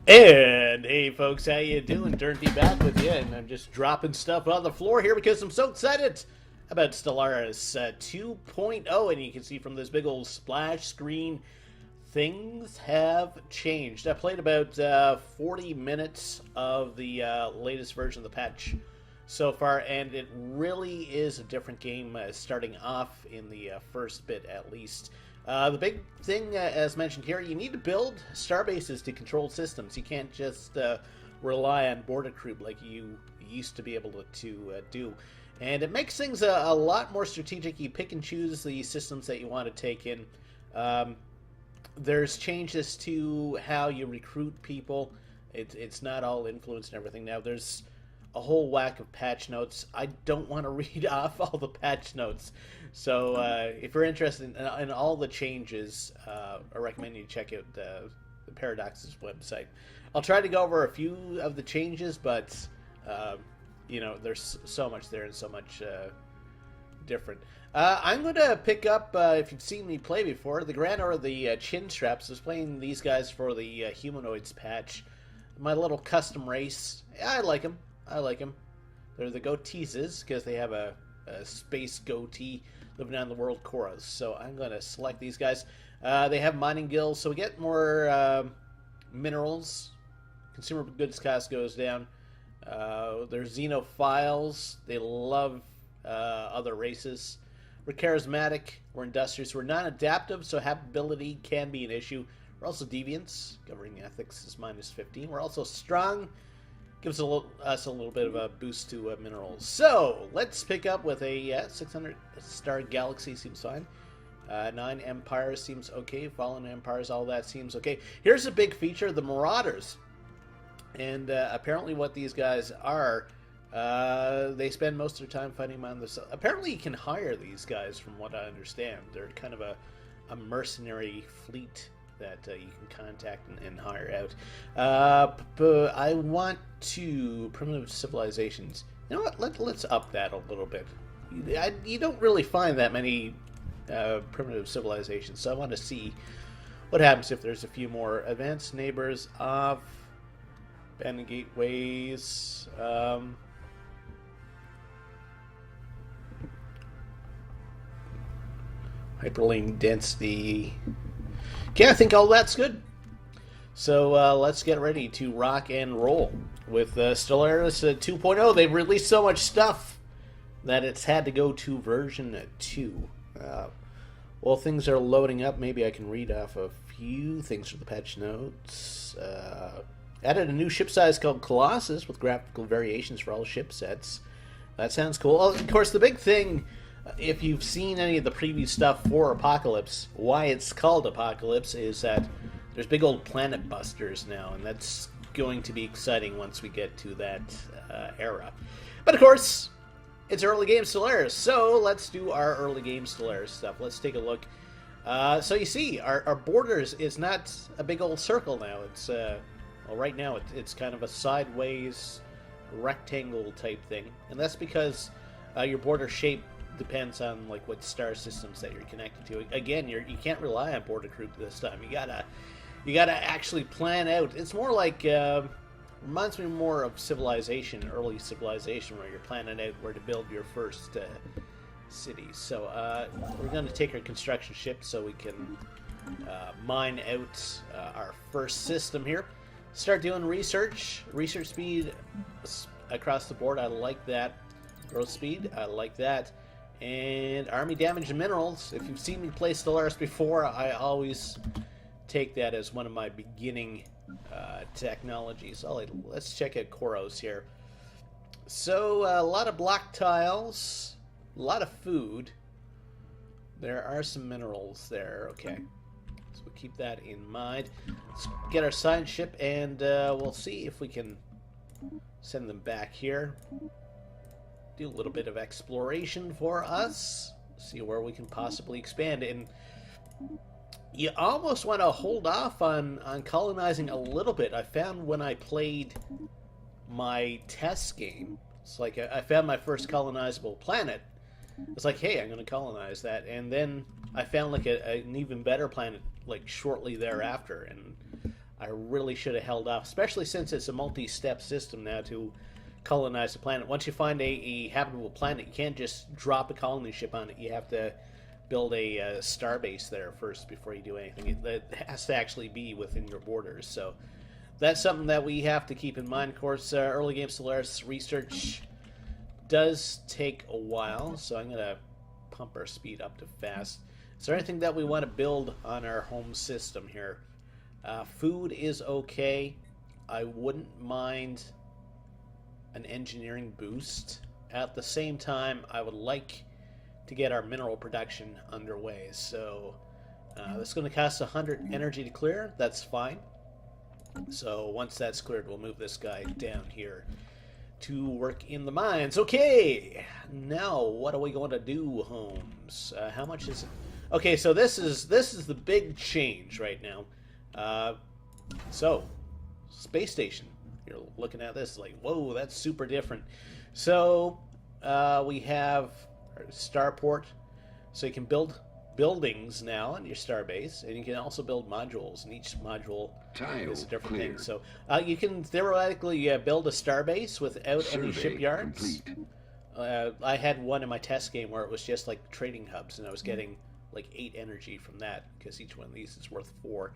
And hey folks, how you doing? Durinde back with you, and I'm just dropping stuff on the floor here because I'm so excited about Stellaris 2.0, and you can see from this big old splash screen, things have changed. I played about 40 minutes of the latest version of the patch so far, and it really is a different game starting off in the first bit at least. The big thing, as mentioned here, you need to build starbases to control systems. You can't just rely on border creep like you used to be able to do. And it makes things a lot more strategic. You pick and choose the systems that you want to take in. There's changes to how you recruit people. It's not all influence and everything. Now, there's a whole whack of patch notes. I don't want to read off all the patch notes. So if you're interested in all the changes, I recommend you check out the Paradox's website. I'll try to go over a few of the changes, but there's so much there and so much different. I'm going to pick up, if you've seen me play before, the Grand or the Chin Straps. I was playing these guys for the Humanoids patch. My little custom race. I like them. They're the Goateeses because they have a space goatee living on the world chorus. So I'm going to select these guys. They have mining guilds, so we get more minerals. Consumer goods cost goes down. They're xenophiles. They love other races. We're charismatic. We're industrious. We're non-adaptive, so habitability can be an issue. We're also deviants. Governing ethics is -15. We're also strong. Gives us a little bit of a boost to minerals. So, let's pick up with a 600-star galaxy seems fine. 9 empires seems okay. Fallen empires, all that seems okay. Here's a big feature, the Marauders. And apparently what these guys are, they spend most of their time fighting on the... Apparently you can hire these guys, from what I understand. They're kind of a mercenary fleet that you can contact and hire out. But I want to primitive civilizations. You know what? Let's up that a little bit. You don't really find that many primitive civilizations, so I want to see what happens if there's a few more. Advanced neighbors of abandoned gateways. Hyperlink density. Yeah, I think all that's good. So let's get ready to rock and roll with Stellaris 2.0. They've released so much stuff that it's had to go to version 2. While things are loading up, maybe I can read off a few things from the patch notes. Added a new ship size called Colossus with graphical variations for all ship sets. That sounds cool. Oh, of course, the big thing... If you've seen any of the previous stuff for Apocalypse, why it's called Apocalypse is that there's big old planet busters now, and that's going to be exciting once we get to that era. But of course, it's early game Stellaris, so let's do our early game Stellaris stuff. Let's take a look. So you see, our borders is not a big old circle now. It's well, right now it's kind of a sideways rectangle type thing, and that's because your border shape depends on like what star systems that you're connected to. Again, you can't rely on border group this time. You gotta actually plan out. It's more like reminds me more of Civilization, early Civilization, where you're planning out where to build your first cities. So we're going to take our construction ship so we can mine out our first system here. Start doing research. Research speed across the board. I like that. Growth speed. I like that. And army damage and minerals. If you've seen me play Stellaris before, I always take that as one of my beginning technologies. Let's check out Koros here. So a lot of block tiles, a lot of food. There are some minerals there. Okay, so we'll keep that in mind. Let's get our science ship, and we'll see if we can send them back here. Do a little bit of exploration for us. See where we can possibly expand. And you almost want to hold off on colonizing a little bit. I found when I played my test game, it's like I found my first colonizable planet. It's like, hey, I'm going to colonize that. And then I found like an even better planet like shortly thereafter. And I really should have held off, especially since it's a multi-step system now to colonize the planet. Once you find a habitable planet, you can't just drop a colony ship on it. You have to build a star base there first before you do anything. It has to actually be within your borders. So that's something that we have to keep in mind. Of course, early game Stellaris research does take a while, so I'm going to pump our speed up to fast. Is there anything that we want to build on our home system here? Food is okay. I wouldn't mind an engineering boost. At the same time, I would like to get our mineral production underway. So that's going to cost 100 energy to clear. That's fine. So once that's cleared, we'll move this guy down here to work in the mines. Okay, now what are we going to do, Holmes? How much is it? Okay, so this is the big change right now. So space station. You're looking at this like, whoa, that's super different. So we have our starport, so you can build buildings now on your starbase, and you can also build modules, and each module is a different thing. So you can theoretically build a starbase without any shipyards. I had one in my test game where it was just like trading hubs, and I was getting like 8 energy from that, because each one of these is worth 4.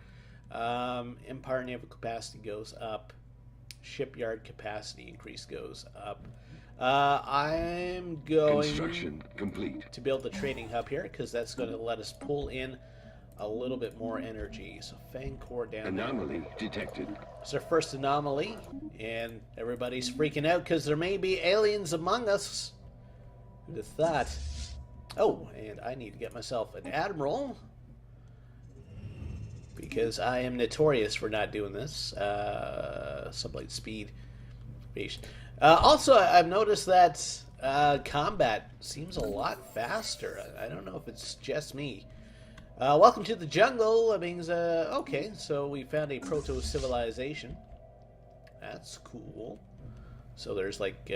Empire naval capacity goes up. Shipyard capacity increase goes up. I'm going construction complete to build the trading hub here, because that's going to let us pull in a little bit more energy. So Fang core down anomaly detected. It's our first anomaly, and everybody's freaking out because there may be aliens among us. Who'd have thought? Oh, and I need to get myself an admiral, because I am notorious for not doing this. Sublight speed. Also, I've noticed that combat seems a lot faster. I don't know if it's just me. Welcome to the jungle. That means, okay, so we found a proto-civilization. That's cool. So there's like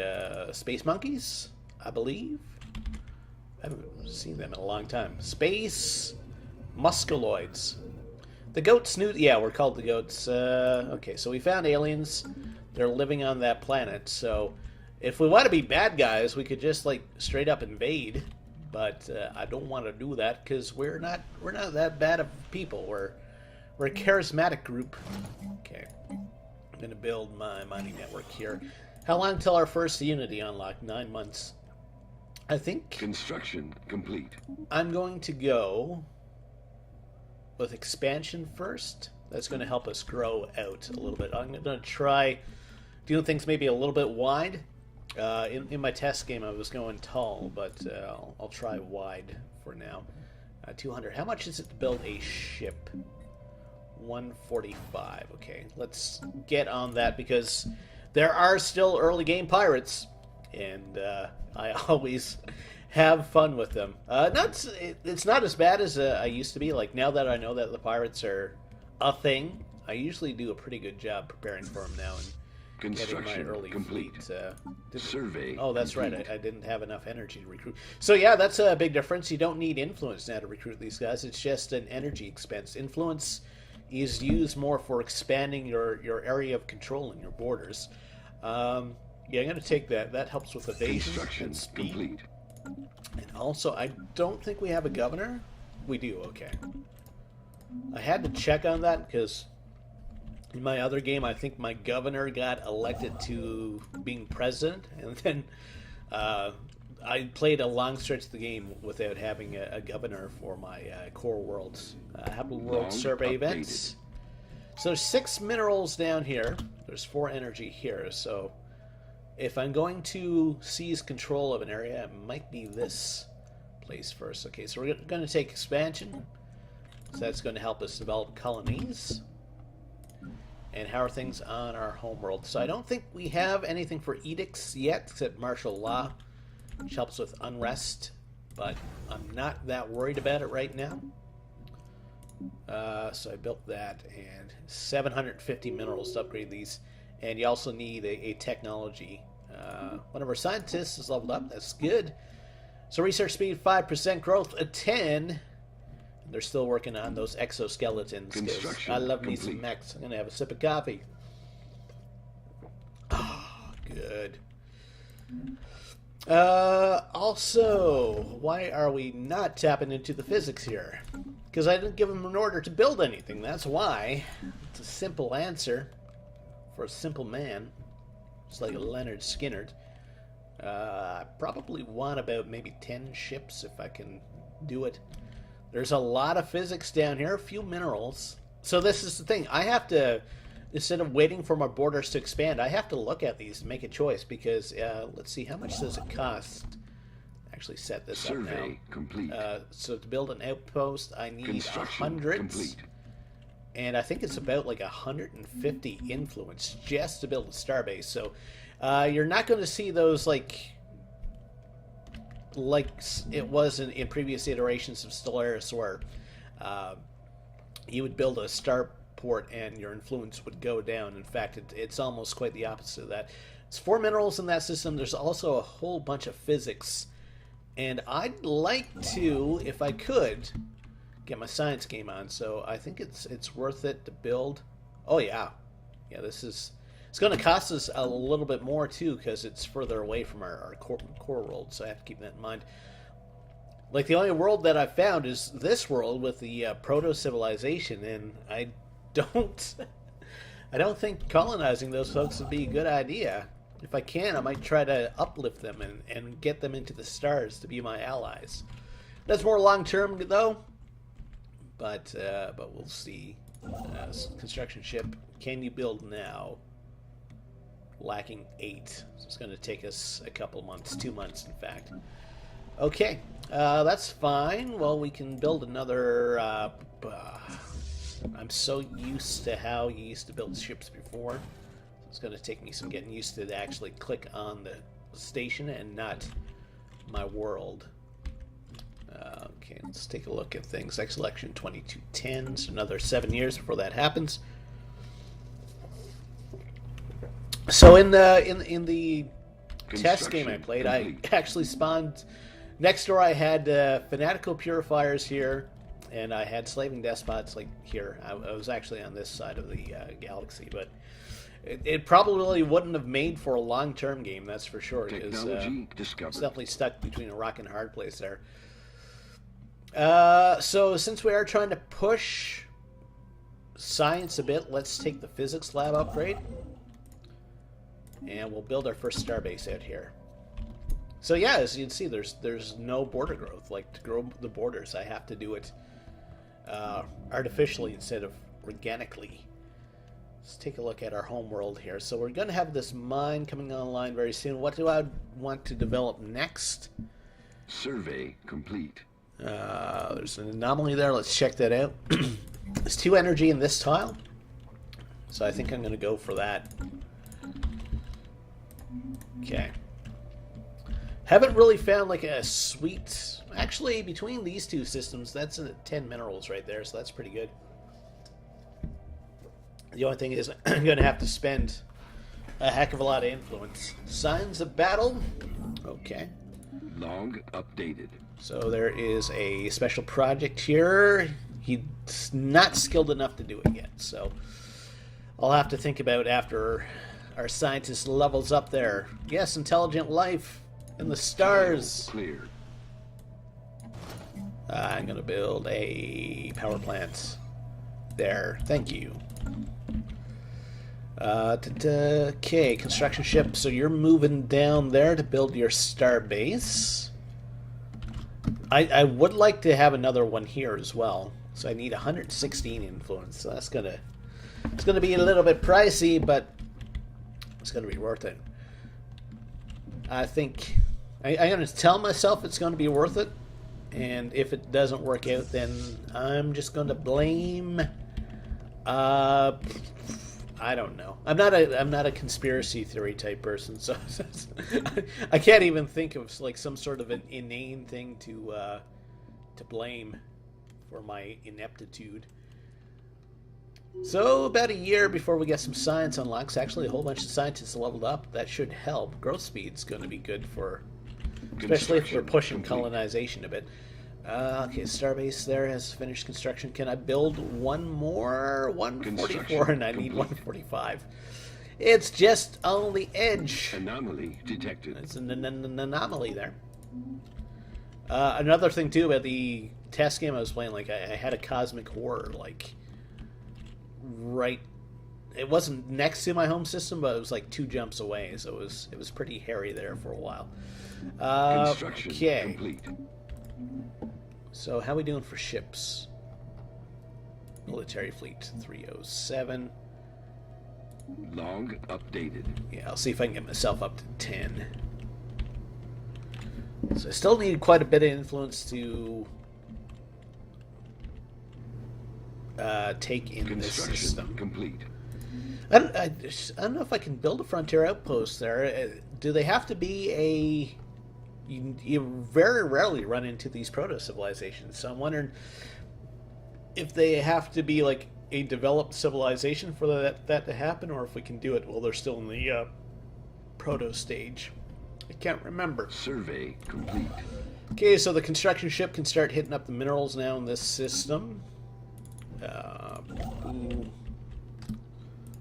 space monkeys, I believe. I haven't seen them in a long time. Space musculoids. The goats knew. Yeah, we're called the goats. Okay, so we found aliens. They're living on that planet. So if we want to be bad guys, we could just like straight up invade. But I don't want to do that, because we're not that bad of people. We're a charismatic group. Okay, I'm gonna build my mining network here. How long till our first Unity unlock? 9 months. I think. Construction complete. I'm going to go with expansion first. That's going to help us grow out a little bit. I'm going to try doing things maybe a little bit wide. In my test game, I was going tall, but I'll try wide for now. 200. How much is it to build a ship? 145. Okay, let's get on that, because there are still early game pirates, and I always have fun with them. It's not as bad as I used to be. Like, now that I know that the pirates are a thing, I usually do a pretty good job preparing for them now and getting my early complete. fleet. Survey. Oh, that's complete. right. I didn't have enough energy to recruit. So yeah, that's a big difference. You don't need influence now to recruit these guys. It's just an energy expense. Influence is used more for expanding your area of control and your borders. Yeah, I'm going to take that. That helps with evasion and speed. Complete. And also, I don't think we have a governor. We do, okay. I had to check on that, because in my other game, I think my governor got elected to being president, and then I played a long stretch of the game without having a governor for my core worlds. Habitable World Survey events. So there's 6 minerals down here. There's 4 energy here, so if I'm going to seize control of an area, it might be this place first. Okay, so we're going to take expansion. So that's going to help us develop colonies. And how are things on our homeworld? So I don't think we have anything for edicts yet, except martial law, which helps with unrest. But I'm not that worried about it right now. So I built that, and 750 minerals to upgrade these. And you also need a technology. One of our scientists is leveled up. That's good. So research speed 5%, growth a 10. They're still working on those exoskeletons. 'Cause Construction I love me some complete. mechs. I'm gonna have a sip of coffee. Ah, good. Also, why are we not tapping into the physics here? Because I didn't give them an order to build anything. That's why. It's a simple answer for a simple man. It's like a Leonard Skinner. I probably want about maybe 10 ships if I can do it. There's a lot of physics down here, a few minerals. So this is the thing. I have to, instead of waiting for my borders to expand, I have to look at these and make a choice because, let's see, how much does it cost? Actually set this up now. Survey complete. So to build an outpost, I need Construction 100. complete. And I think it's about like 150 influence just to build a starbase. So you're not going to see those like it was in previous iterations of Stellaris where you would build a starport and your influence would go down. In fact, it's almost quite the opposite of that. It's 4 minerals in that system. There's also a whole bunch of physics. And I'd like to, if I could, get my science game on. So I think it's worth it to build. Oh yeah, it's going to cost us a little bit more too because it's further away from our core world. So I have to keep that in mind. Like the only world that I've found is this world with the proto civilization, and I don't think colonizing those folks would be a good idea. If I can, I might try to uplift them and get them into the stars to be my allies. That's more long term though. But we'll see. Construction ship. Can you build now? Lacking 8. So it's going to take us a couple months, 2 months in fact. Okay, that's fine. Well, we can build another. I'm so used to how you used to build ships before. It's going to take me some getting used to actually click on the station and not my world. Okay, let's take a look at things. Next election 2210, so another 7 years before that happens. So in the test game I played, complete. I actually spawned next door. I had fanatical purifiers here, and I had slaving despots like here. I was actually on this side of the galaxy, but it probably wouldn't have made for a long-term game, that's for sure. Technology It's discovered. definitely stuck between a rock and a hard place there. So since we are trying to push science a bit, let's take the physics lab upgrade. And we'll build our first starbase out here. So yeah, as you can see, there's no border growth. Like, to grow the borders, I have to do it artificially instead of organically. Let's take a look at our home world here. So we're going to have this mine coming online very soon. What do I want to develop next? Survey complete. There's an anomaly there. Let's check that out. There's 2 energy in this tile. So I think I'm going to go for that. Okay. Haven't really found like a sweet... Actually, between these 2 systems, that's 10 minerals right there, so that's pretty good. The only thing is I'm going to have to spend a heck of a lot of influence. Signs of battle. Okay. Log updated. So there is a special project here. He's not skilled enough to do it yet, so I'll have to think about after our scientist levels up there. Yes, intelligent life in the stars. Cleared. I'm going to build a power plant there. Thank you. Okay, construction ship. So you're moving down there to build your star base. I would like to have another one here as well. So I need 116 influence. So it's gonna be a little bit pricey, but it's gonna be worth it. I think I'm gonna tell myself it's gonna be worth it, and if it doesn't work out, then I'm just gonna blame. I don't know. I'm not a conspiracy theory type person, so I can't even think of like some sort of an inane thing to blame for my ineptitude. So about a year before we get some science unlocks, actually a whole bunch of scientists leveled up. That should help. Growth speed's going to be good for, especially if we're pushing colonization a bit. Okay, Starbase there has finished construction. Can I build one more? 144, and I need Construction 145. It's just on the edge. Anomaly detected. It's an anomaly there. Another thing too about the test game I was playing, like I had a cosmic horror, like right. It wasn't next to my home system, but it was like 2 jumps away, so it was pretty hairy there for a while. Construction Okay. complete. So how we doing for ships? Military fleet 307. Log updated. Yeah, I'll see if I can get myself up to 10. So I still need quite a bit of influence to take in this Construction system. complete. I don't know if I can build a frontier outpost there. Do they have to be a... You very rarely run into these proto-civilizations, so I'm wondering if they have to be like a developed civilization for that to happen, or if we can do it while they're still in the proto stage. I can't remember. Survey complete. Okay, so the construction ship can start hitting up the minerals now in this system.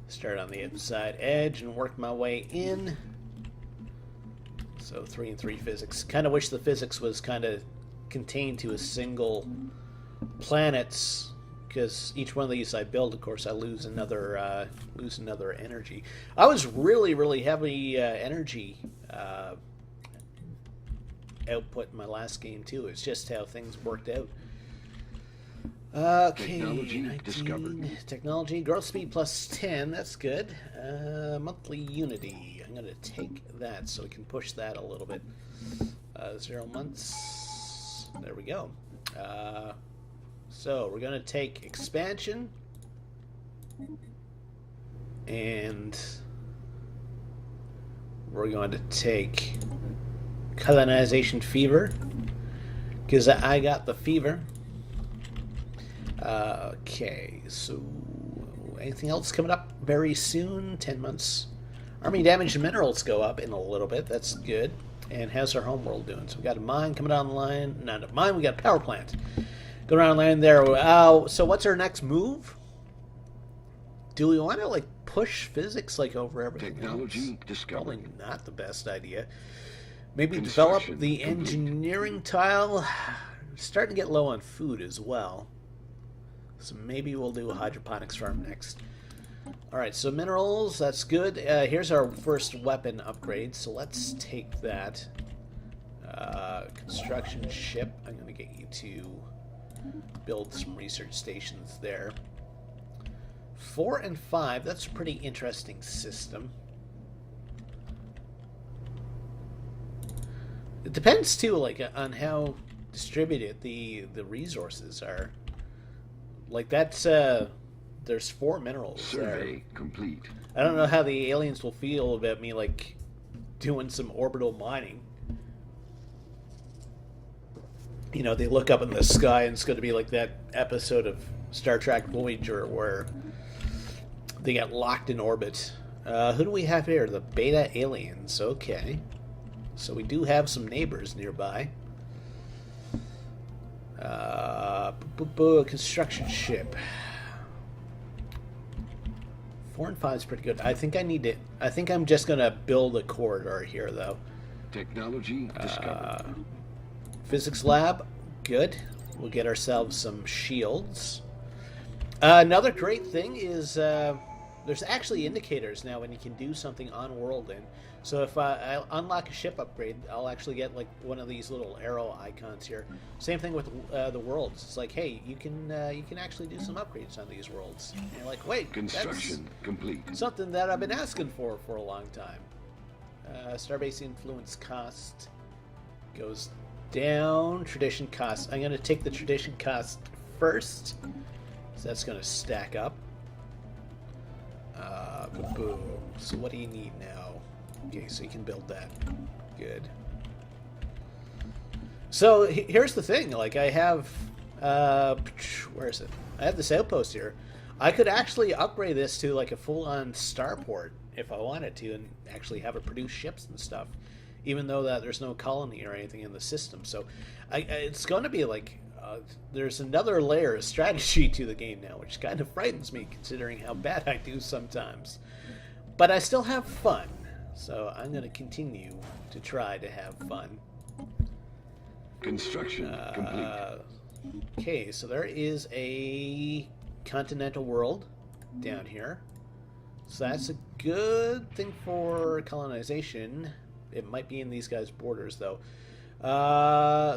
Start on the outside edge and work my way in. So 3 and 3 physics. Kind of wish the physics was kind of contained to a single planets, because each one of these I build, of course, I lose another energy. I was really heavy energy output in my last game too. It's just how things worked out. Okay, Technology 19. discovered. Technology growth speed plus 10. That's good. Monthly unity. I'm gonna take that so we can push that a little bit. 0 months. There we go. So we're gonna take expansion and we're going to take colonization fever because I got the fever. Okay, so anything else coming up very soon? 10 months. Army damage and minerals go up in a little bit. That's good. And how's our homeworld doing? So we got a mine coming down the line. Not a mine, we got a power plant. Go around land there. So what's our next move? Do we want to like push physics like over everything Technology else? discovered. Probably not the best idea. Maybe develop the complete. engineering tile. Starting to get low on food as well. So maybe we'll do a hydroponics farm next. Alright, so minerals, that's good. Here's our first weapon upgrade, so let's take that. Construction ship, I'm going to get you to build some research stations there. 4 and 5, that's a pretty interesting system. It depends too, like, on how distributed the resources are. Like that's there's 4 minerals Survey there. complete. I don't know how the aliens will feel about me like doing some orbital mining. You know, they look up in the sky and it's going to be like that episode of Star Trek Voyager where they get locked in orbit. Who do we have here? The Beta aliens. Okay. So we do have some neighbors nearby. Construction ship. 4 and 5 is pretty good. I think I'm just gonna build a corridor here, though. Technology discovered. Physics lab, good. We'll get ourselves some shields. Another great thing is there's actually indicators now when you can do something on world in. So if I unlock a ship upgrade, I'll actually get like one of these little arrow icons here. Same thing with the worlds. It's like, hey, you can actually do some upgrades on these worlds. And you're like, wait, Construction complete. that's something that I've been asking for a long time. Starbase influence cost goes down. Tradition cost. I'm going to take the tradition cost first. So that's going to stack up. Boom. So what do you need now? Okay, so you can build that. Good. So here's the thing. Like I have, where is it? I have this outpost here. I could actually upgrade this to like a full-on starport if I wanted to, and actually have it produce ships and stuff even though that there's no colony or anything in the system. So it's going to be like there's another layer of strategy to the game now, which kind of frightens me considering how bad I do sometimes. But I still have fun, so I'm going to continue to try to have fun. Construction complete. Okay, so there is a continental world down here. So that's a good thing for colonization. It might be in these guys' borders, though.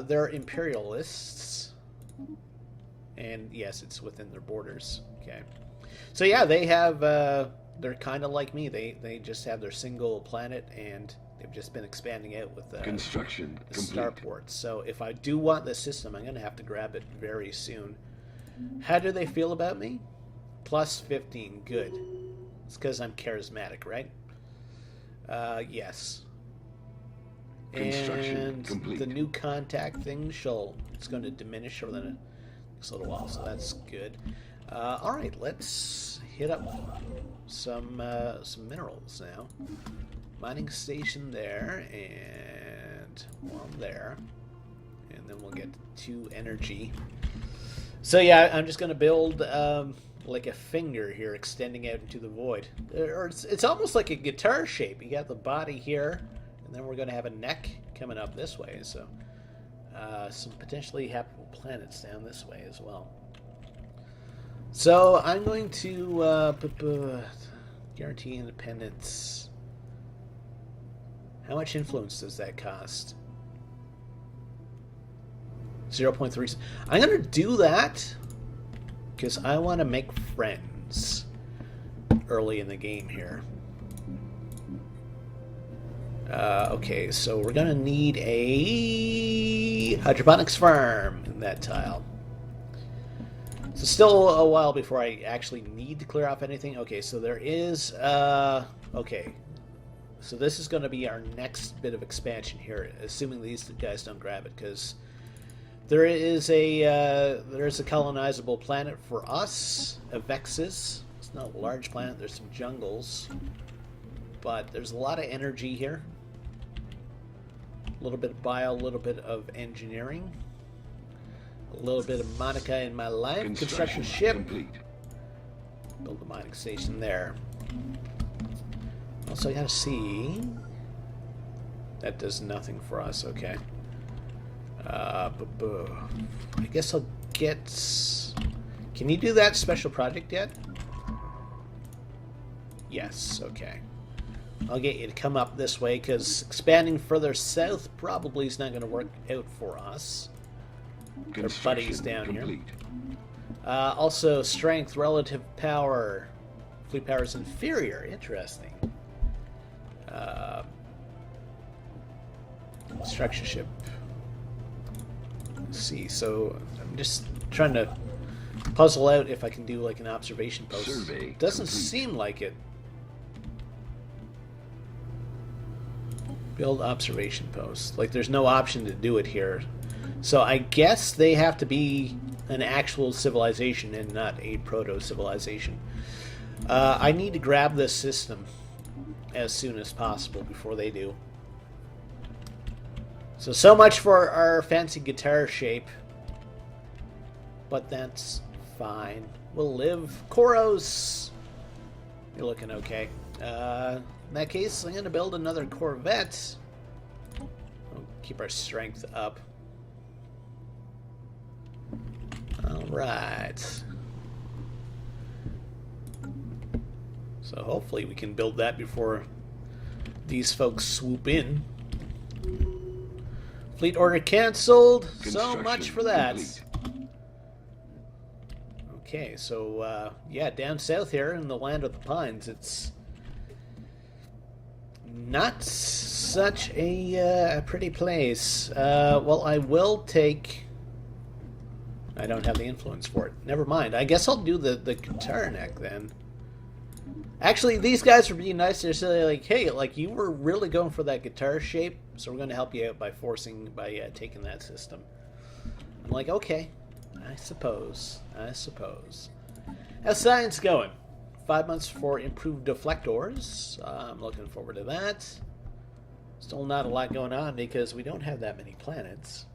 They're imperialists. And yes, it's within their borders. Okay. So yeah, they have... they're kind of like me. They just have their single planet, and they've just been expanding out with construction the complete. starports. So if I do want this system, I'm going to have to grab it very soon. How do they feel about me? Plus 15. Good. It's because I'm charismatic, right? Yes. Construction And complete. the new contact thing it's going to diminish over the next little while, so that's good. All right, let's hit up some minerals now. Mining station there, and one there, and then we'll get to energy. So yeah, I'm just going to build like a finger here extending out into the void. Or it's almost like a guitar shape. You got the body here, and then we're going to have a neck coming up this way. So some potentially habitable planets down this way as well. So I'm going to guarantee independence. How much influence does that cost? 0.3. I'm going to do that because I want to make friends early in the game here. Okay, so we're going to need a hydroponics farm in that tile. So still a while before I actually need to clear off anything. Okay, so there is... okay. So this is going to be our next bit of expansion here, assuming these guys don't grab it, because there's a colonizable planet for us, Avexis. It's not a large planet. There's some jungles, but there's a lot of energy here. A little bit of bio, a little bit of engineering, a little bit of Monica in my life. Construction ship. Complete. Build a mining station there. Also, I gotta see. That does nothing for us, okay. I guess I'll get... Can you do that special project yet? Yes, okay. I'll get you to come up this way, because expanding further south probably is not going to work out for us. Our buddies down complete. here. Also, strength, relative power. Fleet power is inferior. Interesting. Construction ship. Let's see. So I'm just trying to puzzle out if I can do like an observation post. Survey Doesn't complete. seem like it. Build observation post. Like there's no option to do it here. So I guess they have to be an actual civilization and not a proto-civilization. I need to grab this system as soon as possible before they do. So much for our fancy guitar shape. But that's fine. We'll live. Koros! You're looking okay. In that case, I'm going to build another Corvette. We'll keep our strength up. Alright. So hopefully we can build that before these folks swoop in. Fleet order canceled. So much for that. Complete. Okay, so yeah, down south here in the land of the pines, it's not such a pretty place. Well, I will take... I don't have the influence for it. Never mind. I guess I'll do the guitar neck then. Actually, these guys are being nice. They're saying like, hey, like you were really going for that guitar shape, so we're going to help you out by taking that system. I'm like, okay, I suppose. How's science going? 5 months for improved deflectors. I'm looking forward to that. Still not a lot going on because we don't have that many planets.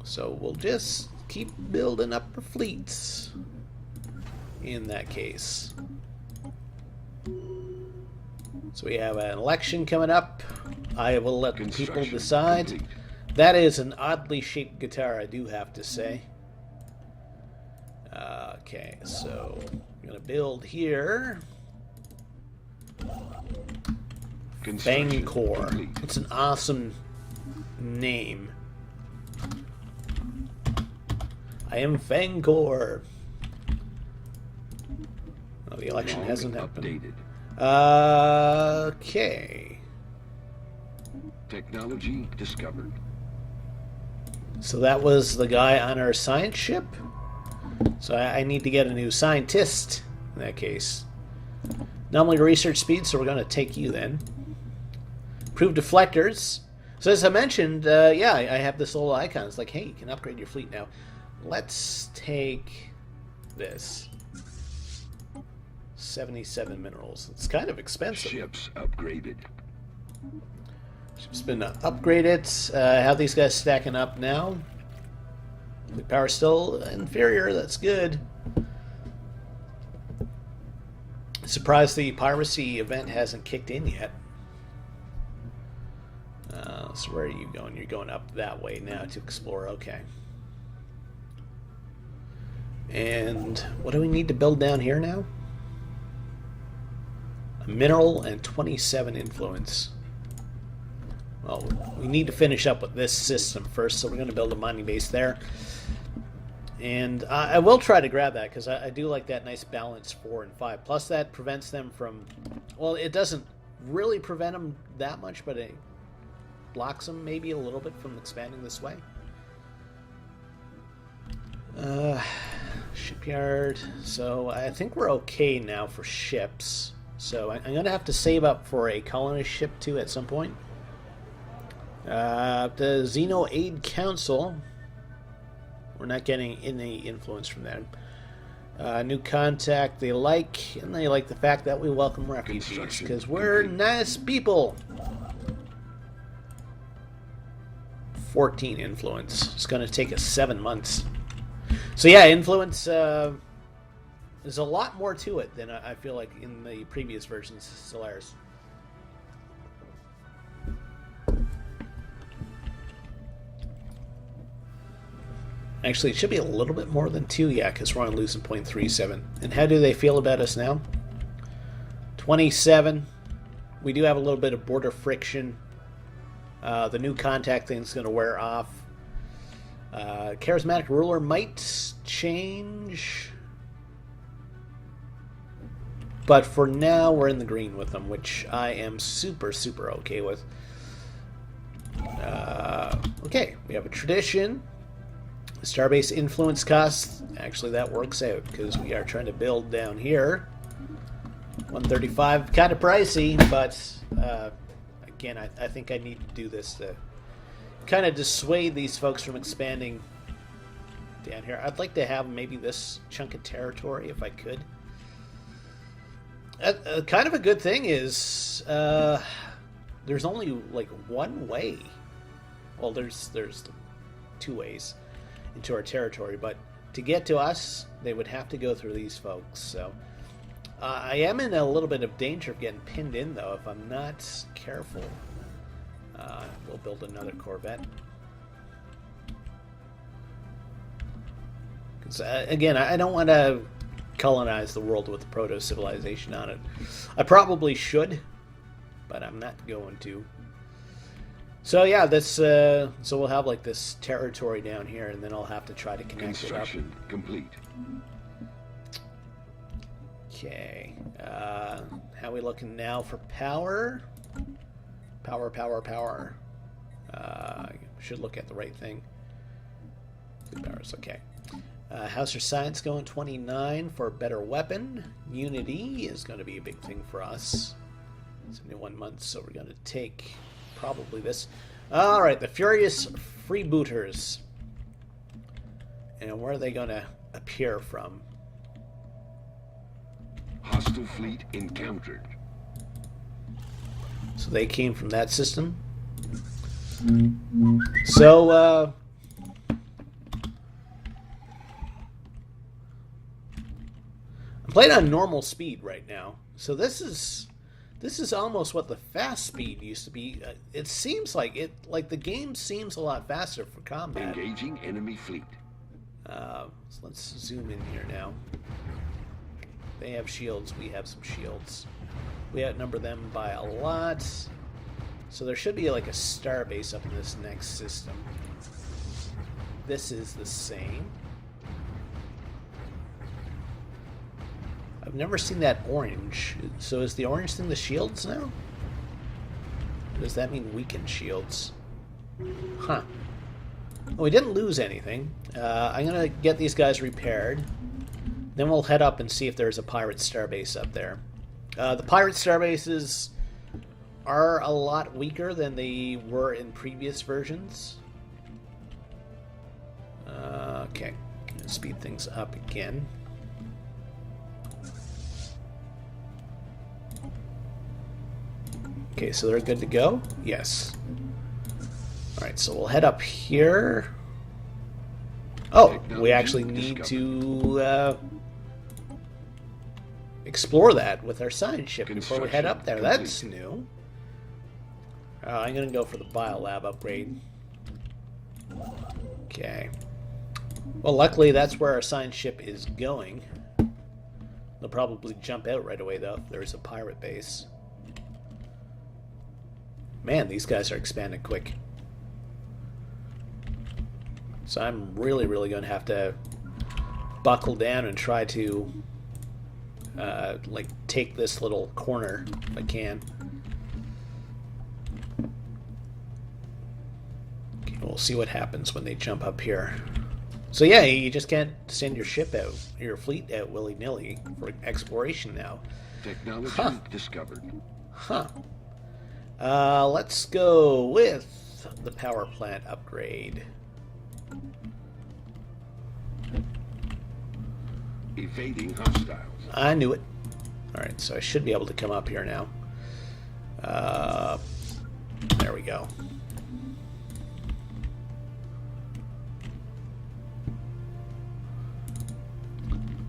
So we'll just keep building up our fleets in that case. So we have an election coming up. I will let the people decide. Complete. That is an oddly shaped guitar, I do have to say. Okay, so I'm going to build here. Fangcore. Complete. It's an awesome name. I am Fangcore. Oh, the election Long hasn't happened. Updated. Okay. Technology discovered. So that was the guy on our science ship. So I need to get a new scientist in that case. Normally research speed, so we're going to take you then. Improve deflectors. So as I mentioned, yeah, I have this little icon. It's like, hey, you can upgrade your fleet now. Let's take this. 77 minerals. It's kind of expensive. Ships upgraded. Ship's been upgraded. How these guys stacking up now? Fleet power still inferior. That's good. Surprised the piracy event hasn't kicked in yet. So where are you going? You're going up that way now to explore. Okay. And what do we need to build down here now? A mineral and 27 influence. Well, we need to finish up with this system first, so we're going to build a mining base there. And I will try to grab that, because I do like that nice balance 4 and 5. Plus that prevents them from... Well, it doesn't really prevent them that much, but it blocks them maybe a little bit from expanding this way. Shipyard. So I think we're okay now for ships. So I'm going to have to save up for a colonist ship too at some point. The Xeno Aid Council. We're not getting any influence from them. New contact they like, and they like the fact that we welcome refugees because we're nice people. 14 influence. It's going to take us 7 months. So yeah, influence. There's a lot more to it than I feel like in the previous versions of Stellaris. Actually, it should be a little bit more than 2, yeah, because we're on losing 0.37. And how do they feel about us now? 27. We do have a little bit of border friction. The new contact thing's going to wear off. Charismatic ruler might change. But for now, we're in the green with them, which I am super, super okay with. Okay, we have a tradition. Starbase influence cost, actually that works out because we are trying to build down here. 135, kind of pricey, but again, I think I need to do this to kind of dissuade these folks from expanding down here. I'd like to have maybe this chunk of territory if I could. Kind of a good thing is there's only like one way. Well, there's 2 ways into our territory, but to get to us, they would have to go through these folks. So I am in a little bit of danger of getting pinned in, though, if I'm not careful. We'll build another Corvette. Because again, I don't want to colonize the world with a proto-civilization on it. I probably should, but I'm not going to. So yeah, this so we'll have like this territory down here, and then I'll have to try to connect it up. Construction complete. Okay, how we looking now for power? Power. Should look at the right thing. Powers, okay. House or Science going 29 for a better weapon. Unity is going to be a big thing for us. It's only 1 month, so we're going to take probably this. All right, the Furious Freebooters. And where are they going to appear from? Hostile Hostile fleet encountered. So they came from that system. So, I'm playing on normal speed right now. So this is almost what the fast speed used to be. It seems like the game seems a lot faster for combat. Engaging enemy fleet. So let's zoom in here now. They have shields. We have some shields. We outnumber them by a lot. So there should be like a star base up in this next system. This is the same. I've never seen that orange. So is the orange thing the shields now? Or does that mean weakened shields? Huh. Well, we didn't lose anything. I'm going to get these guys repaired. Then we'll head up and see if there's a pirate starbase up there. The pirate starbases are a lot weaker than they were in previous versions. Okay. Gonna speed things up again. Okay, so they're good to go? Yes. Alright, so we'll head up here. Oh, we actually need to explore that with our science ship before we head up there. That's new. I'm going to go for the biolab upgrade. Okay. Well, luckily that's where our science ship is going. They'll probably jump out right away, though, if there's a pirate base. Man, these guys are expanding quick. So I'm really going to have to buckle down and try to like take this little corner if I can. Okay, we'll see what happens when they jump up here. So yeah, you just can't send your ship out, your fleet out willy-nilly for exploration now. Technology discovered. Huh. Let's go with the power plant upgrade. Evading hostiles. I knew it. Alright, so I should be able to come up here now. There we go.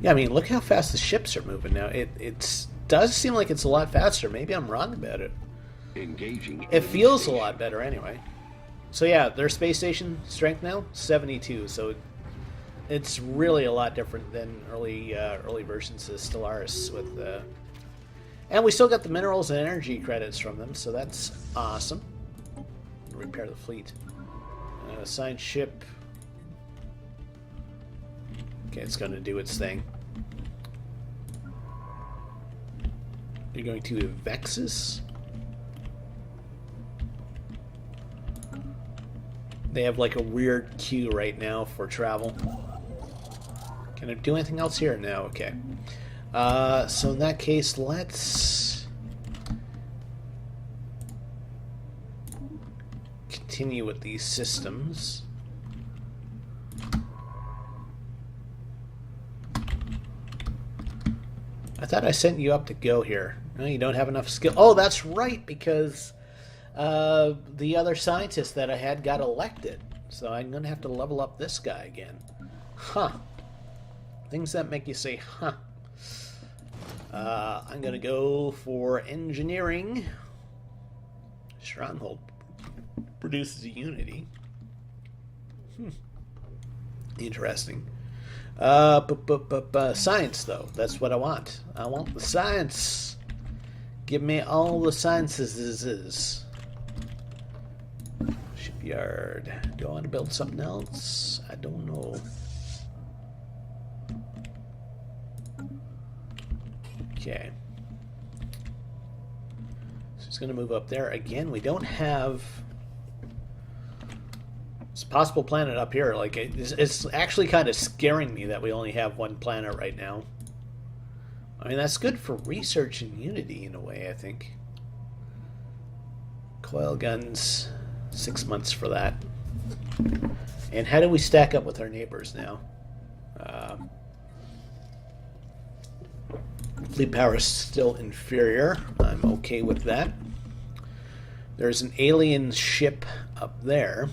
Yeah, I mean, look how fast the ships are moving now. It does seem like it's a lot faster. Maybe I'm wrong about it. Engaging. It feels a lot better anyway. So yeah, their space station strength now 72. So it's really a lot different than early versions of Stellaris with and we still got the minerals and energy credits from them, so that's awesome. Repair the fleet. Science ship. Okay, it's going to do its thing. You're going to Vexus. They have like a weird queue right now for travel. Can I do anything else here? No, okay. So in that case, let's continue with these systems. I thought I sent you up to go here. No, you don't have enough skill. Oh, that's right, because the other scientist that I had got elected. So I'm going to have to level up this guy again. Huh. Things that make you say, huh. I'm going to go for engineering. Stronghold produces a unity. Interesting. Science, though. That's what I want. I want the science. Give me all the sciences. Shipyard. Do I want to build something else? I don't know. Okay. So it's going to move up there. Again, we don't have... It's a possible planet up here. Like it's actually kind of scaring me that we only have one planet right now. I mean, that's good for research and Unity in a way, I think. Coil guns, 6 months for that. And how do we stack up with our neighbors now? Fleet power is still inferior. I'm okay with that. There's an alien ship up there.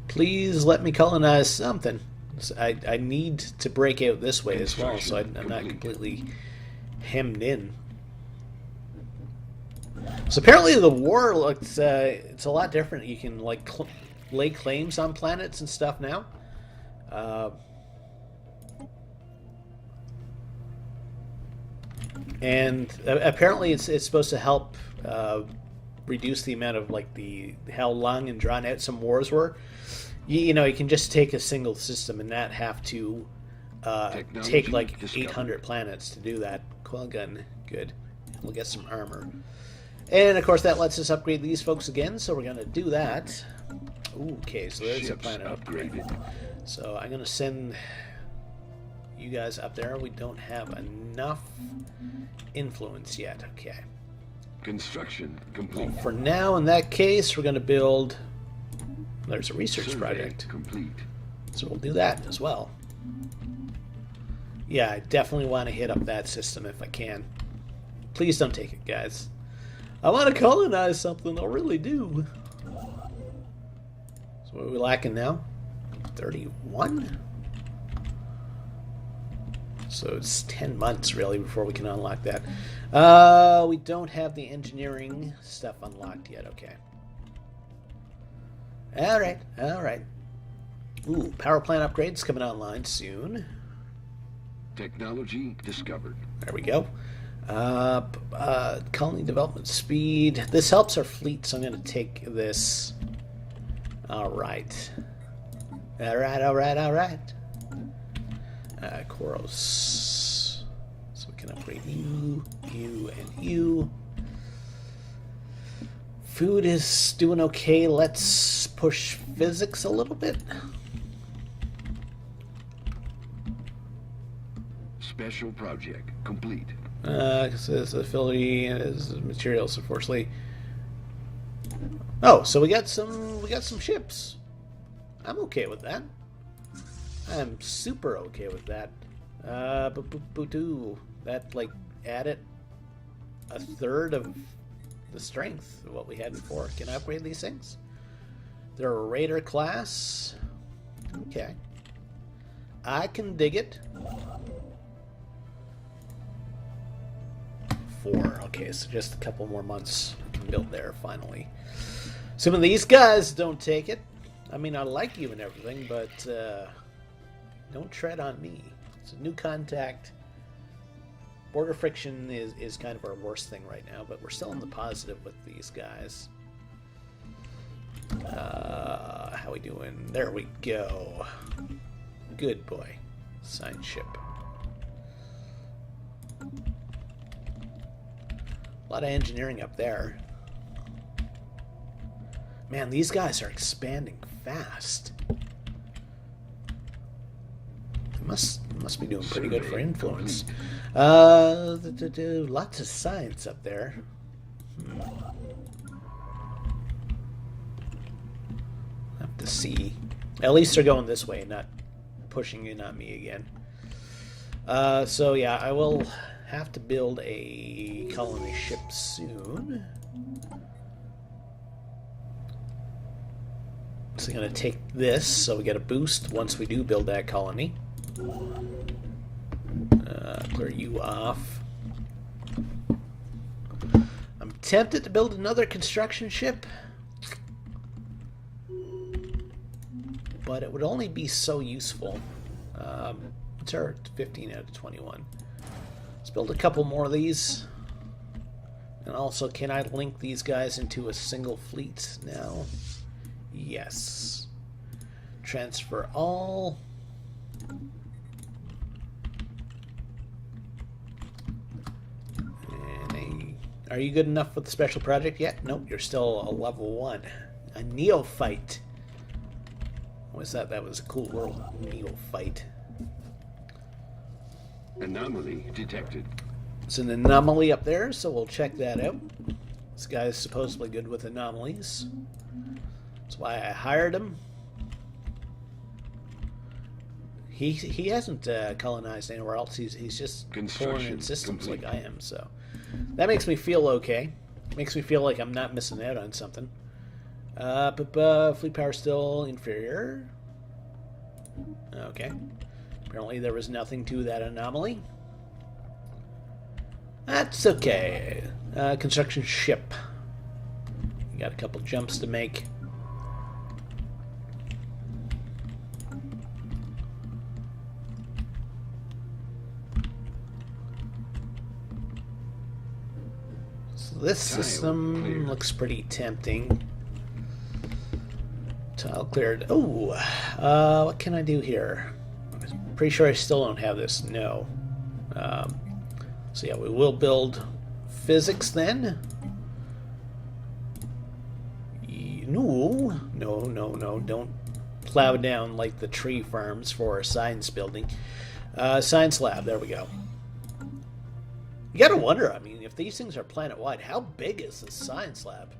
Please let me colonize something. So I need to break out this way as well, so I'm not completely hemmed in. So apparently the war looks it's a lot different. You can like lay claims on planets and stuff now. And apparently it's supposed to help reduce the amount of like how long and drawn out some wars were. You know, you can just take a single system and not have to take like 800 planets to do that. Coil gun, good. We'll get some armor. And of course that lets us upgrade these folks again, so we're going to do that. Ooh, okay, so there's a planet upgraded. So I'm going to send you guys up there. We don't have enough influence yet. Okay. Construction complete. Well, for now, in that case, we're going to build... There's a research Survey project. complete. So we'll do that as well. Yeah, I definitely want to hit up that system if I can. Please don't take it, guys. I want to colonize something. I really do. So what are we lacking now? 31? So it's 10 months, really, before we can unlock that. We don't have the engineering stuff unlocked yet. Okay. Alright, alright. Ooh, power plant upgrades coming online soon. Technology discovered. There we go. Colony development speed. This helps our fleet, so I'm going to take this. Alright. Alright, alright, alright. Koros. So we can upgrade you, you, and you. Food is doing okay. Let's push physics a little bit. Special project complete. Because his affiliate and his materials, unfortunately. Oh, so we got some ships. I'm okay with that. I'm super okay with that. That like added a third of the strength of what we had before. Can I upgrade these things? They're a raider class. Okay. I can dig it. 4. Okay, so just a couple more months we can build there finally. Assuming these guys don't take it. I mean, I like you and everything, but don't tread on me. It's a new contact. Border friction is kind of our worst thing right now, but we're still in the positive with these guys. How we doing? There we go. Good boy. Sign ship. A lot of engineering up there. Man, these guys are expanding fast. They must be doing pretty good for influence. Lots of science up there. Have to see. At least they're going this way, not pushing in on me again. So yeah, I will have to build a colony ship soon. So I'm going to take this, so we get a boost once we do build that colony. Clear you off. I'm tempted to build another construction ship, but it would only be so useful. It's our 15 out of 21. Let's build a couple more of these. And also, can I link these guys into a single fleet now? Yes. Transfer all. And are you good enough with the special project yet? Nope, you're still a level 1. A neophyte. What was that? That was a cool world. Neophyte. Anomaly detected. It's an anomaly up there, so we'll check that out. This guy's supposedly good with anomalies. That's why I hired him. He hasn't colonized anywhere else. He's just pouring in systems complete. like I am. So that makes me feel okay. Makes me feel like I'm not missing out on something. But fleet power still inferior. Okay. Apparently there was nothing to that anomaly. That's okay. Construction ship. You got a couple jumps to make. So this system looks pretty tempting. Tile cleared. Oh, what can I do here? I'm pretty sure I still don't have this. No. So yeah, we will build physics then. No, don't plow down like the tree farms for a science building. Science lab, there we go. You gotta wonder, I mean, if these things are planet-wide, how big is this science lab?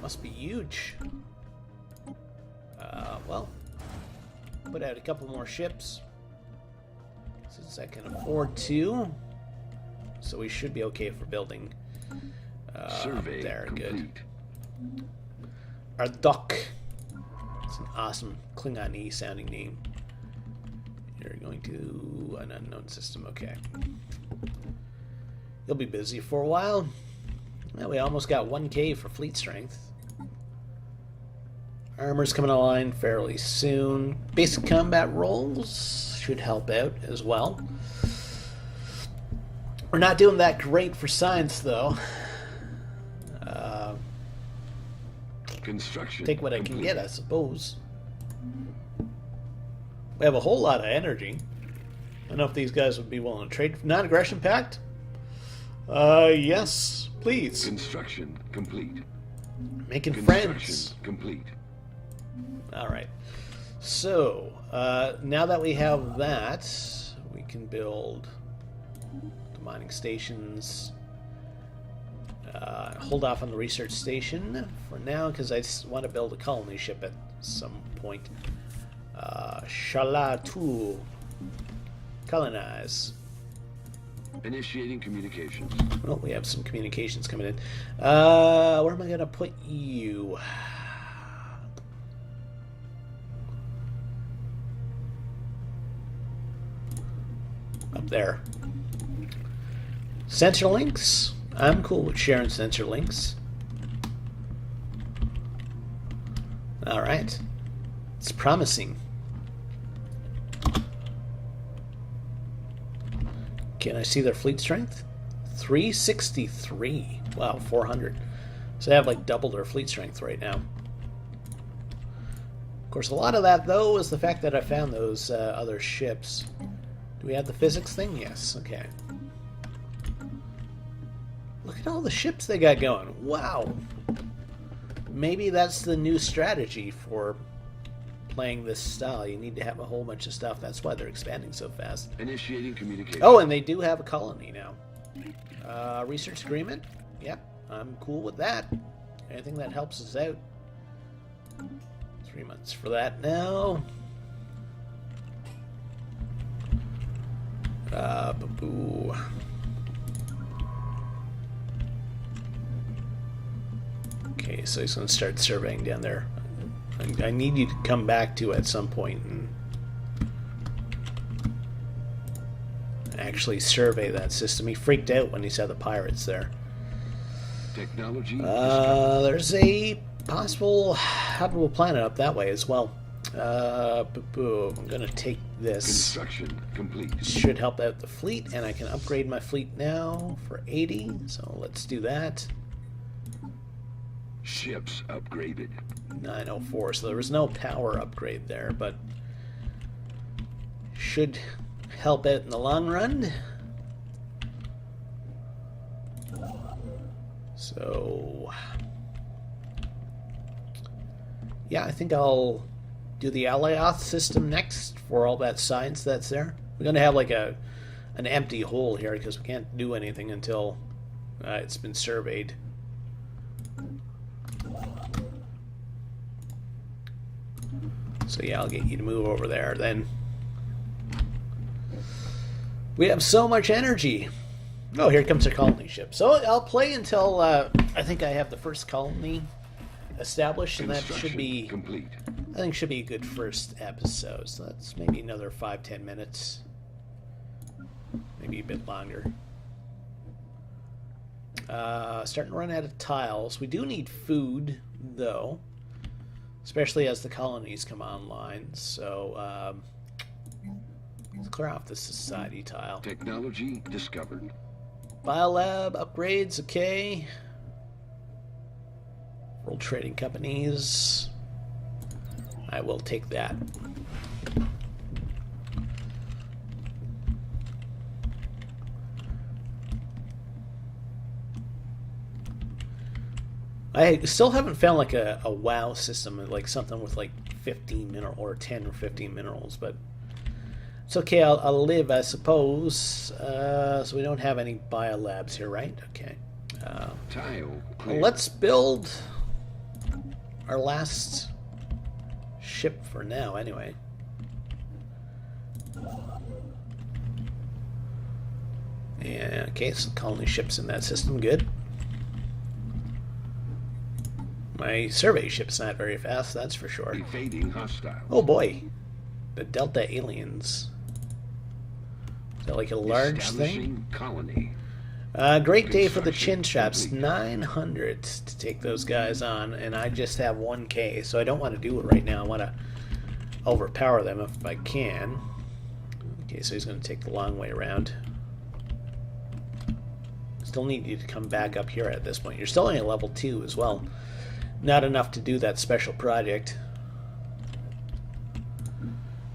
Must be huge. Well, put out a couple more ships, since I can afford to. So we should be okay for building Survey there. complete. Good. Our dock. It's an awesome Klingon-y sounding name. You're going to an unknown system. Okay. You'll be busy for a while. Well, we almost got 1K for fleet strength. Armor's coming online fairly soon. Basic combat rolls should help out as well. We're not doing that great for science, though. Construction Take what I complete. can get, I suppose. We have a whole lot of energy. I don't know if these guys would be willing to trade. Non-aggression pact? Yes, please. Construction complete. Making Construction friends. complete. All right. So, now that we have that, we can build the mining stations. Hold off on the research station for now because I just want to build a colony ship at some point. Shalatu. Colonize. Initiating communications. Well, we have some communications coming in. Where am I going to put you? Up there. Sensor links. I'm cool with sharing sensor links. Alright. It's promising. Can I see their fleet strength? 363. Wow, 400. So they have like double their fleet strength right now. Of course, a lot of that, though, is the fact that I found those other ships. Do we have the physics thing? Yes. Okay. Look at all the ships they got going. Wow. Maybe that's the new strategy for playing this style. You need to have a whole bunch of stuff. That's why they're expanding so fast. Initiating communication. Oh, and they do have a colony now. Research agreement? Yep, I'm cool with that. Anything that helps us out. 3 months for that now. Boo. Okay, so he's going to start surveying down there. I need you to come back to at some point and actually survey that system. He freaked out when he saw the pirates there. Technology. There's a possible habitable planet up that way as well. I'm going to take this. Construction complete. Should help out the fleet, and I can upgrade my fleet now for 80, so let's do that. Ships upgraded. 904, so there was no power upgrade there, but should help out in the long run. So yeah, I think I'll do the Alioth system next for all that science that's there. We're going to have like an empty hole here because we can't do anything until it's been surveyed. So yeah, I'll get you to move over there then. We have so much energy. Oh, here comes a colony ship. So I'll play until I think I have the first colony established, and that should be complete. I think should be a good first episode. So that's maybe another 5-10 minutes, maybe a bit longer. Starting to run out of tiles. We do need food, though, especially as the colonies come online. So let's clear off the society tile. Technology discovered. Biolab upgrades, okay. World Trading Companies. I will take that. I still haven't found like a WoW system, like something with like 15 mineral or 10 or 15 minerals, but it's okay. I'll live, I suppose. So we don't have any biolabs here, right? Okay. Tile Well, let's build our last ship for now, anyway. Yeah, okay, so colony ships in that system, good. My survey ship's not very fast, that's for sure. evading hostile. Oh boy, the Delta aliens. Is that like a large thing? Establishing colony. Great day for the Construction chin straps. complete. 900 to take those guys on, and I just have 1K, so I don't want to do it right now. I want to overpower them if I can. Okay, so he's going to take the long way around. Still need you to come back up here at this point. You're still only at level 2 as well. Not enough to do that special project.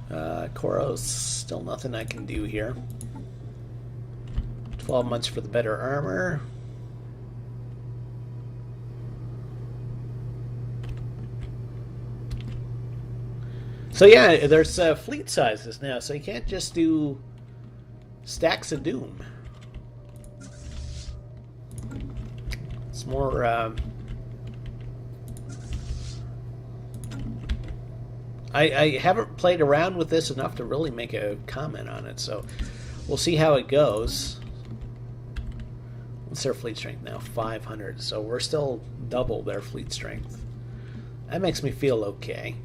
Koros, still nothing I can do here. 12 months for the better armor. So yeah, there's fleet sizes now, so you can't just do stacks of doom. It's more I haven't played around with this enough to really make a comment on it, so we'll see how it goes. What's their fleet strength now? 500, so we're still double their fleet strength. That makes me feel okay.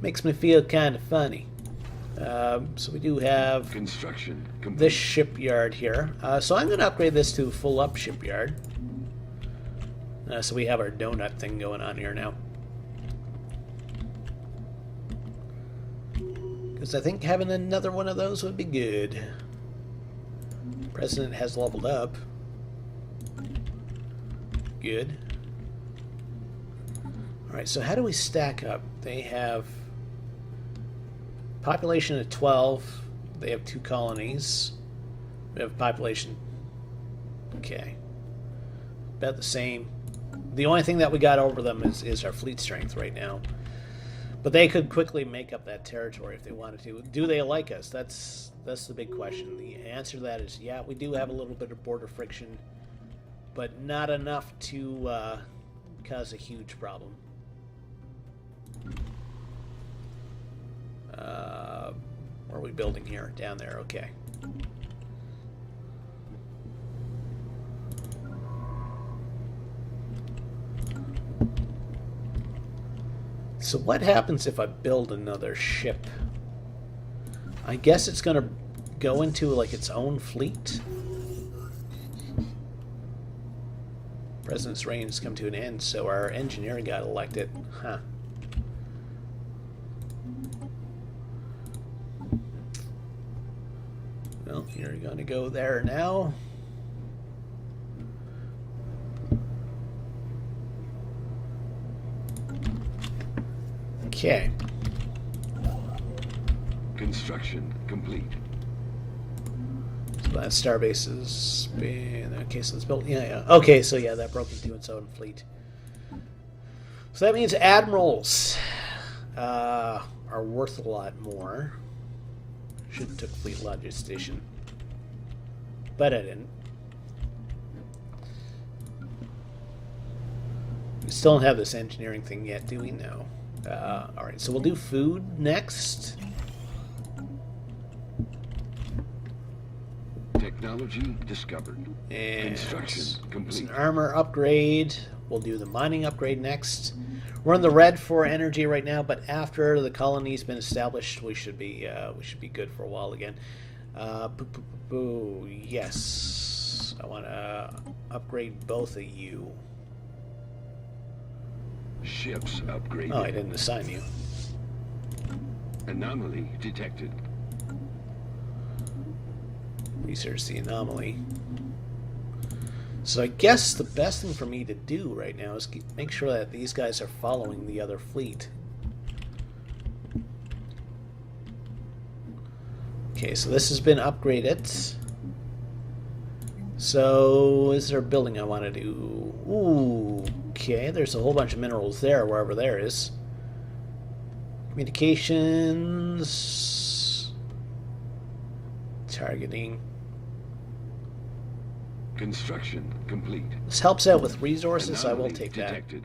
Makes me feel kind of funny. So we do have Construction complete. this shipyard here. So I'm going to upgrade this to full up shipyard. So we have our donut thing going on here now. Because I think having another one of those would be good. President has leveled up. Good. Alright, so how do we stack up? They have population of 12. They have 2 colonies. We have population. Okay. About the same. The only thing that we got over them is our fleet strength right now. But they could quickly make up that territory if they wanted to. Do they like us? That's the big question. The answer to that is yeah, we do have a little bit of border friction, but not enough to cause a huge problem. Where are we building here? Down there, okay. So what happens if I build another ship? I guess it's going to go into like its own fleet. President's reign has come to an end, so our engineer got elected. Huh. Well, you're going to go there now. Okay. Construction complete. So that starbase is being okay. So it's built. Yeah. Okay. So yeah, that broke into its own fleet. So that means admirals are worth a lot more. Should have took fleet logistician, but I didn't. We still don't have this engineering thing yet, do we? No. Alright, so we'll do food next. Technology discovered. And Construction it's complete. an armor upgrade. We'll do the mining upgrade next. We're in the red for energy right now, but after the colony's been established, we should be good for a while again. Yes, I want to upgrade both of you. Ships upgraded. Oh, I didn't assign you. Anomaly detected. Research the anomaly. So I guess the best thing for me to do right now is make sure that these guys are following the other fleet. Okay, so this has been upgraded. So is there a building I want to do? Ooh, okay, there's a whole bunch of minerals there, wherever there is. Communications. Targeting. Construction complete. This helps out with resources, so I will Anomaly take detected.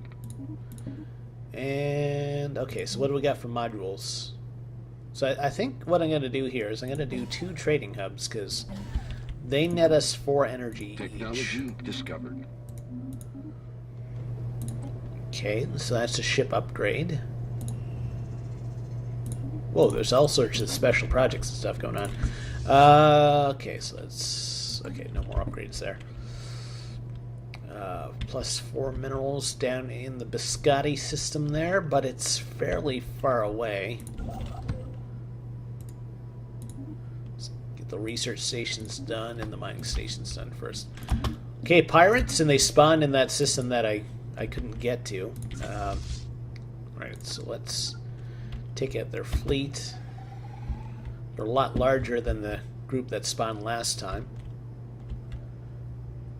that. And, okay, so what do we got for modules? So I think what I'm going to do here is I'm going to do 2 trading hubs, because they net us 4 energy Technology each. discovered. Okay, so that's a ship upgrade. Whoa, there's all sorts of special projects and stuff going on. Okay, so that's... Okay, no more upgrades there. Plus 4 minerals down in the Biscotti system there, but it's fairly far away. Let's get the research stations done and the mining stations done first. Okay, pirates, and they spawned in that system that I couldn't get to. Alright, so let's take out their fleet. They're a lot larger than the group that spawned last time.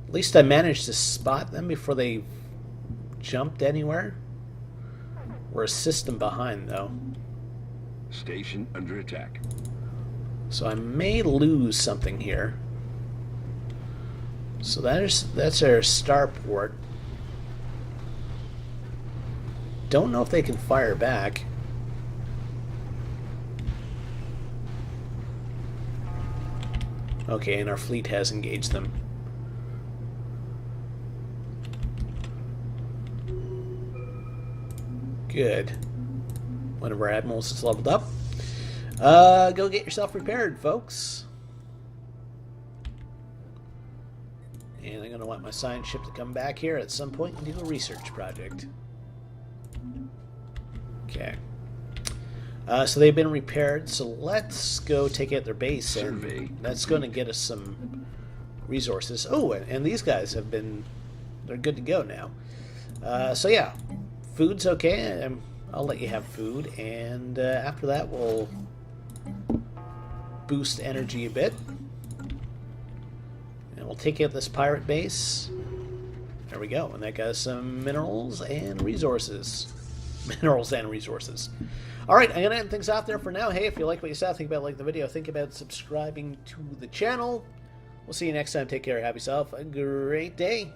At least I managed to spot them before they jumped anywhere. We're a system behind, though. Station under attack. So I may lose something here. So that's our starport. Don't know if they can fire back. Okay, and our fleet has engaged them. Good. One of our admirals is leveled up. Go get yourself repaired, folks. And I'm going to want my science ship to come back here at some point and do a research project. Okay. So they've been repaired, so let's go take out their base. Survey. And that's going to get us some resources. Oh, and these guys have been... They're good to go now. So yeah. Food's okay. I'll let you have food, and after that we'll boost energy a bit, and we'll take out this pirate base. There we go, and that got us some minerals and resources. Minerals and resources. Alright, I'm going to end things off there for now. Hey, if you like what you saw, think about the video, think about subscribing to the channel. We'll see you next time. Take care, have yourself a great day.